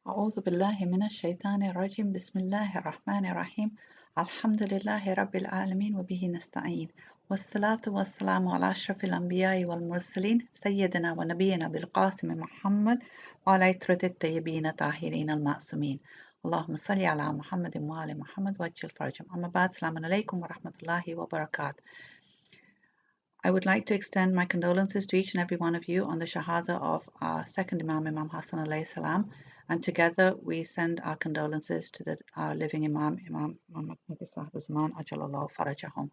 أعوذ بالله من الشيطان الرجيم بسم الله الرحمن الرحيم الحمد لله رب العالمين وبه نستعين والصلاة والسلام على أشرف الأنبياء والمرسلين سيدنا ونبينا بالقاسم محمد وعلى عترة الطيبين الطاهرين المعصومين اللهم صل على محمد وآل محمد وعجل فرجهم أما بعد السلام عليكم ورحمة الله وبركاته. I would like to extend my condolences to each and every one of you on the Shahada of our second Imam, Imam Hassan alayhi salam, and together we send our condolences to our living Imam, Imam Muhammad Nabi Sahib Zaman Ajalallahu Farajahum.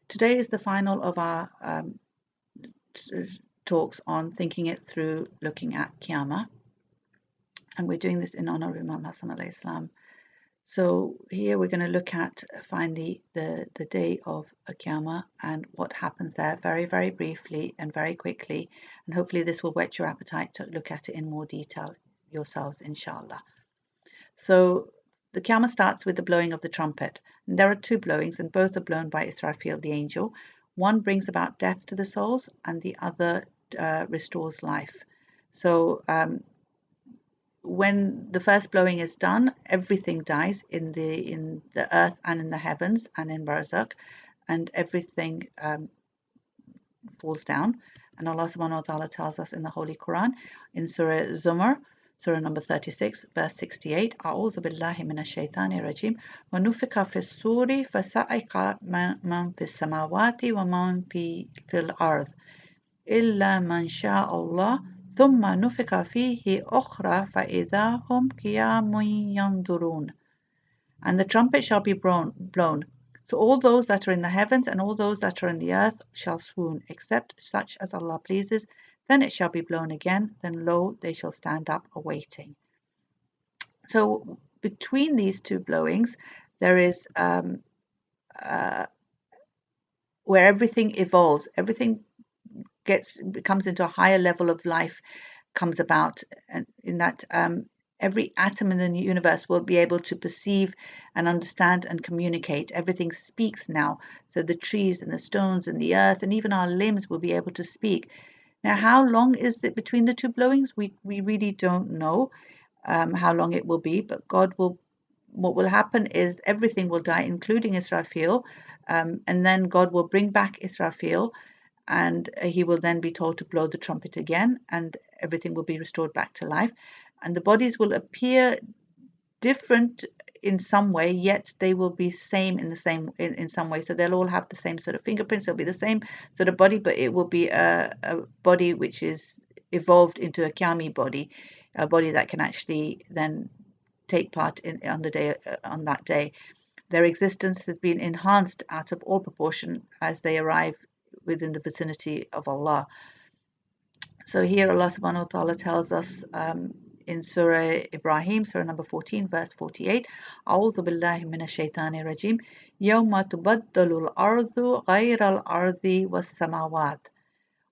Today is the final of our talks on thinking it through, looking at Qiyamah, and we're doing this in honor of Imam Hassan alayhi salam. So here we're going to look at finally the day of Qiyamah and what happens there very, very briefly and very quickly. And hopefully this will whet your appetite to look at it in more detail yourselves, inshallah. So the Qiyamah starts with the blowing of the trumpet. And there are two blowings, and both are blown by Israfil, the angel. One brings about death to the souls, and the other restores life. So when the first blowing is done, everything dies in the earth and in the heavens and in Barzakh, and everything falls down. And Allah subhanahu wa ta'ala tells us in the Holy Quran in Surah Zumar, Surah number 36, verse 68, أعوذ بالله من الشيطان الرجيم ونفخ في الصور فصعق من في السماوات ومن في الأرض إلا من شاء الله ثم نفخ فيه أخرى فإذا هم قيام ينظرون. And the trumpet shall be blown. So all those that are in the heavens and all those that are in the earth shall swoon, except such as Allah pleases. Then it shall be blown again. Then lo, they shall stand up awaiting. So between these two blowings, there is where everything evolves. Everything comes into a higher level of life, comes about, and in that every atom in the universe will be able to perceive and understand and communicate. Everything speaks now. So the trees and the stones and the earth and even our limbs will be able to speak. Now, how long is it between the two blowings? We really don't know how long it will be, but what will happen is everything will die, including Israfil, and then God will bring back Israfil, and he will then be told to blow the trumpet again, and everything will be restored back to life. And the bodies will appear different in some way, yet they will be same in some way. So they'll all have the same sort of fingerprints. They'll be the same sort of body, but it will be a body which is evolved into a Qiyami body, a body that can actually then take part on that day. Their existence has been enhanced out of all proportion as they arrive within the vicinity of Allah. So here Allah subhanahu wa ta'ala tells us in Surah Ibrahim, Surah number 14, verse 48, أعوذ بالله من الشيطان الرجيم يوم تبدل الأرض غير الأرض والسماوات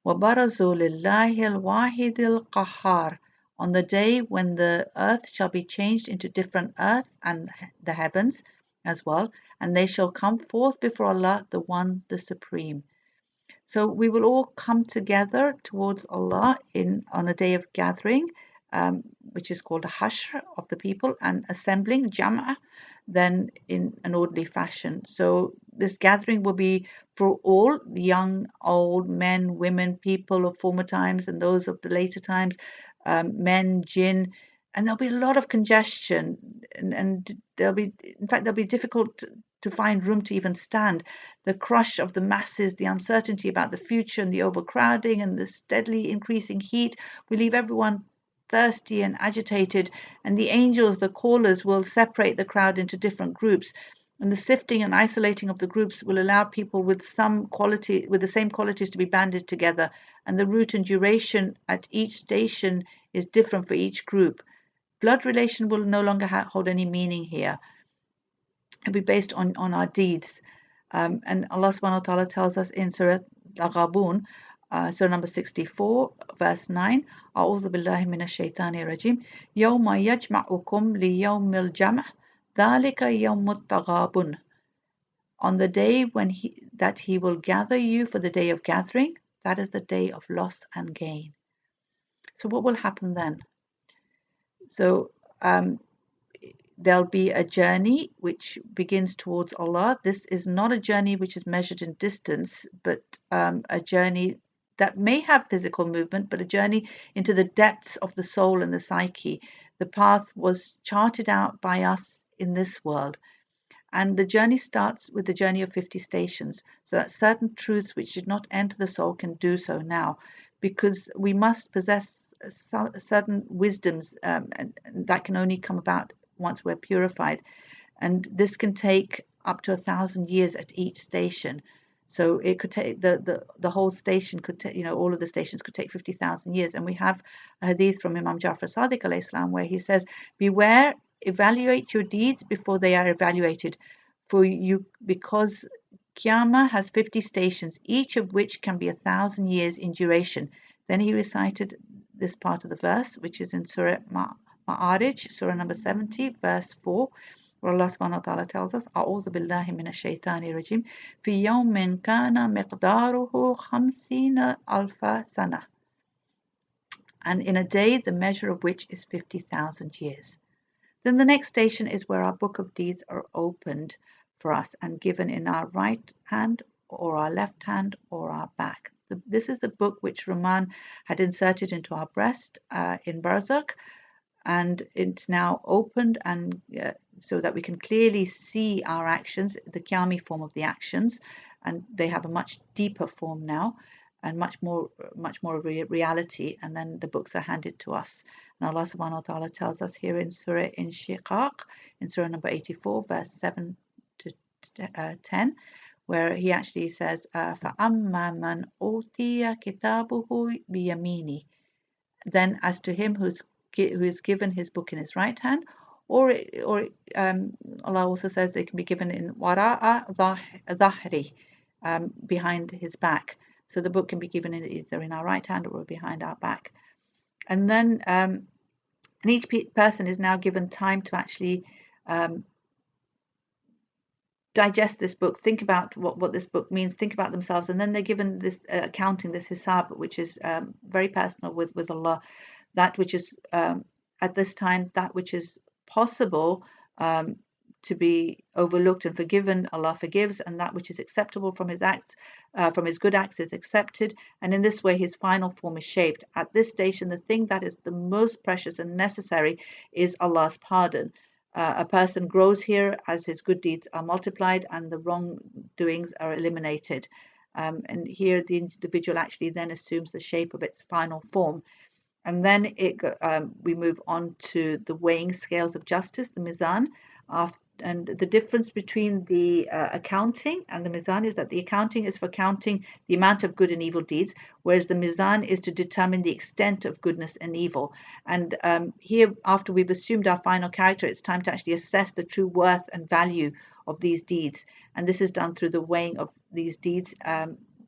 وبرزوا لله الواحد القهار. On the day when the earth shall be changed into different earth and the heavens as well, and they shall come forth before Allah, the One, the Supreme. So we will all come together towards Allah on a day of gathering, which is called a hashr of the people, and assembling, jam'ah, then in an orderly fashion. So this gathering will be for all, young, old, men, women, people of former times and those of the later times, men, jinn, and there'll be a lot of congestion, and there'll be difficult to find room to even stand. The crush of the masses, the uncertainty about the future, and the overcrowding and the steadily increasing heat will leave everyone thirsty and agitated, and the angels, the callers, will separate the crowd into different groups. And the sifting and isolating of the groups will allow people with the same qualities to be banded together, and the route and duration at each station is different for each group. Blood relation will no longer hold any meaning here. It'll be based on our deeds. And Allah subhanahu wa ta'ala tells us in Surah Al-Ghabun, Surah number 64, verse 9, أعوذ بالله من الشيطان الرجيم يوم يجمعكم ليوم الجمع ذلك يوم التغابن. On the day that he will gather you for the day of gathering, that is the day of loss and gain. So what will happen then? So there'll be a journey which begins towards Allah. This is not a journey which is measured in distance, but a journey that may have physical movement, but a journey into the depths of the soul and the psyche. The path was charted out by us in this world. And the journey starts with the journey of 50 stations, so that certain truths which did not enter the soul can do so now, because we must possess certain wisdoms, and that can only come about once we're purified. And this can take up to 1,000 years at each station. So it could take the whole station could take, all of the stations could take 50,000 years. And we have a hadith from Imam Jafar Sadiq alayhi salam where he says, beware, evaluate your deeds before they are evaluated. For you, because Qiyamah has 50 stations, each of which can be 1,000 years in duration. Then he recited this part of the verse, which is in Surah Ma'arij, Surah number 70, verse 4, where Allah subhanahu wa ta'ala tells us, أعوذ بالله من الشيطان الرجيم في يوم كان مقداره 50 ألف سنة, and in a day the measure of which is 50,000 years. Then the next station is where our book of deeds are opened for us and given in our right hand or our left hand or our back. This is the book which Rahman had inserted into our breast in Barzakh, and it's now opened, and so that we can clearly see our actions, the Qiyami form of the actions, and they have a much deeper form now and much more of a reality, and then the books are handed to us. And Allah subhanahu wa ta'ala tells us here in Surah Inshiqaq, in Surah number 84, verse 7 to 10, where he actually says, فَأَمَّا مَنْ أُوتِيَ كِتَابُهُ بِيَمِينِهِ. Then as to him who is given his book in his right hand, or Allah also says they can be given in wara'a dhahri, behind his back. So the book can be given either in our right hand or behind our back. And then and each person is now given time to actually digest this book, think about what this book means, think about themselves, and then they're given this accounting, this hisab, which is very personal with Allah, that which is at this time, that which is possible to be overlooked and forgiven, Allah forgives, and that which is acceptable from his acts, from his good acts, is accepted, and in this way his final form is shaped. At this station, the thing that is the most precious and necessary is Allah's pardon. A person grows here as his good deeds are multiplied and the wrongdoings are eliminated. And here the individual actually then assumes the shape of its final form. And then we move on to the weighing scales of justice, the mizan. And the difference between the accounting and the mizan is that the accounting is for counting the amount of good and evil deeds, whereas the mizan is to determine the extent of goodness and evil. And here, after we've assumed our final character, it's time to actually assess the true worth and value of these deeds. And this is done through the weighing of these deeds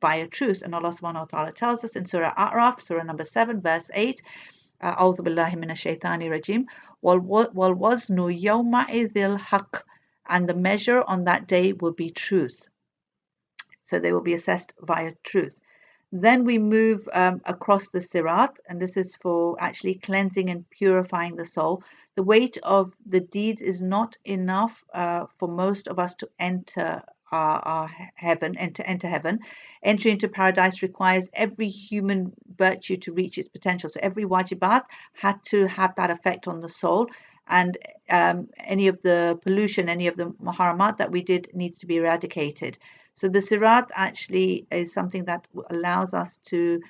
by a truth. And Allah subhanahu wa ta'ala tells us in Surah A'raf, Surah number 7, verse 8, أعوذ بالله من الشيطان الرجيم والوزن يومئذ الحق, and the measure on that day will be truth. So they will be assessed via truth. Then we move across the sirat, and this is for actually cleansing and purifying the soul. The weight of the deeds is not enough for most of us to enter our heaven, enter heaven. Entry into paradise requires every human virtue to reach its potential. So every wajibat had to have that effect on the soul, and any of the pollution, any of the muharramat that we did needs to be eradicated. So the sirat actually is something that allows us to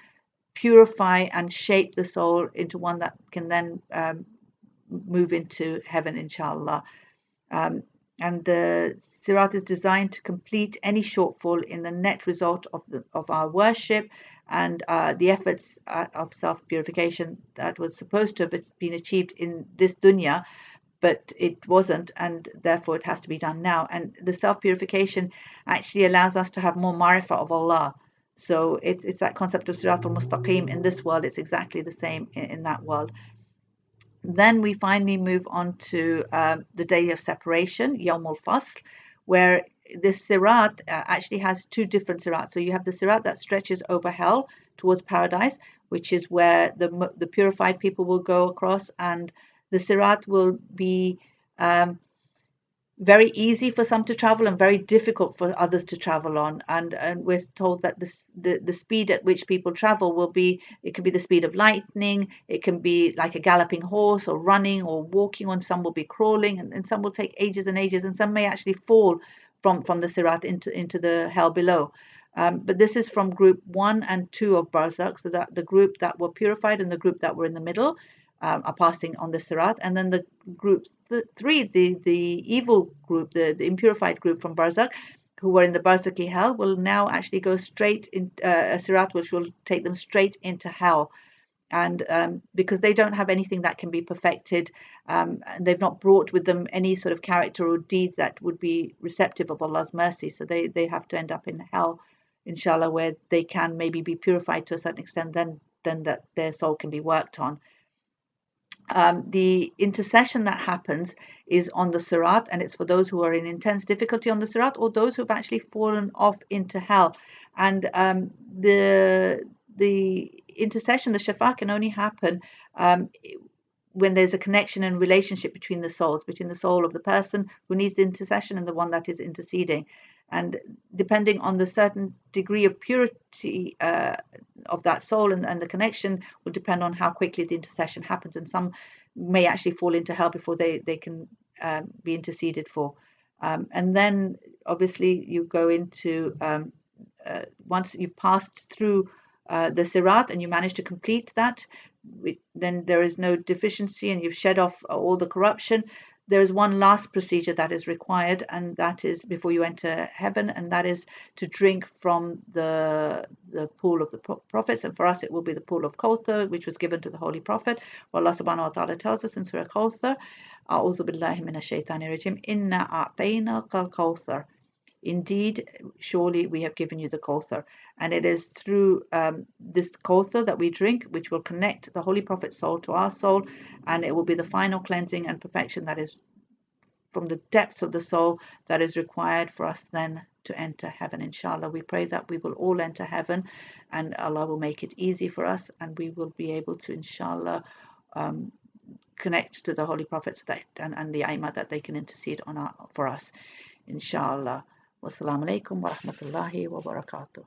purify and shape the soul into one that can then move into heaven, inshallah. And the sirat is designed to complete any shortfall in the net result of our worship and the efforts of self-purification that was supposed to have been achieved in this dunya, but it wasn't, and therefore it has to be done now. And the self-purification actually allows us to have more marifah of Allah. So it's that concept of Sirat al-Mustaqim in this world. It's exactly the same in that world. Then we finally move on to the day of separation, Yawm al-Fasl, where this sirat actually has two different sirats. So you have the sirat that stretches over hell towards paradise, which is where the purified people will go across, and The Sirat will be very easy for some to travel and very difficult for others to travel on. And we're told that the speed at which people travel will be, it can be the speed of lightning, it can be like a galloping horse or running or walking on, some will be crawling, and some will take ages and ages, and some may actually fall from the Sirat into the hell below. But this is from group 1 and 2 of Barzakh, so that the group that were purified and the group that were in the middle are passing on the Sirat, and then the group 3, the evil group, the impurified group from Barzakh, who were in the Barzakhi hell, will now actually go straight in a Sirat, which will take them straight into hell. And because they don't have anything that can be perfected, and they've not brought with them any sort of character or deeds that would be receptive of Allah's mercy, so they have to end up in hell, inshallah, where they can maybe be purified to a certain extent, then that their soul can be worked on. The intercession that happens is on the Sirat, and it's for those who are in intense difficulty on the Sirat, or those who've actually fallen off into hell. And the intercession, the Shafa, can only happen when there's a connection and relationship between the souls, between the soul of the person who needs the intercession and the one that is interceding. And depending on the certain degree of purity of that soul and the connection will depend on how quickly the intercession happens. And some may actually fall into hell before they can be interceded for. And then obviously you go into, once you've passed through the Sirat and you manage to complete that, then there is no deficiency and you've shed off all the corruption. There is one last procedure that is required, and that is before you enter heaven, and that is to drink from the pool of the prophets. And for us, it will be the pool of Kauthar, which was given to the Holy Prophet. Allah subhanahu wa ta'ala tells us in Surah Kauthar, A'udhu billahi minash shaitani rajim, Inna a'tayna kal Kauthar. Indeed, surely we have given you the Kauthar. And it is through this Kauthar that we drink, which will connect the Holy Prophet's soul to our soul, and it will be the final cleansing and perfection that is from the depths of the soul that is required for us then to enter heaven, inshallah. We pray that we will all enter heaven, and Allah will make it easy for us, and we will be able to, inshallah, connect to the Holy Prophet and the Aimah, that they can intercede for us, inshallah. Wassalamu alaikum wa rahmatullahi wa barakatuh.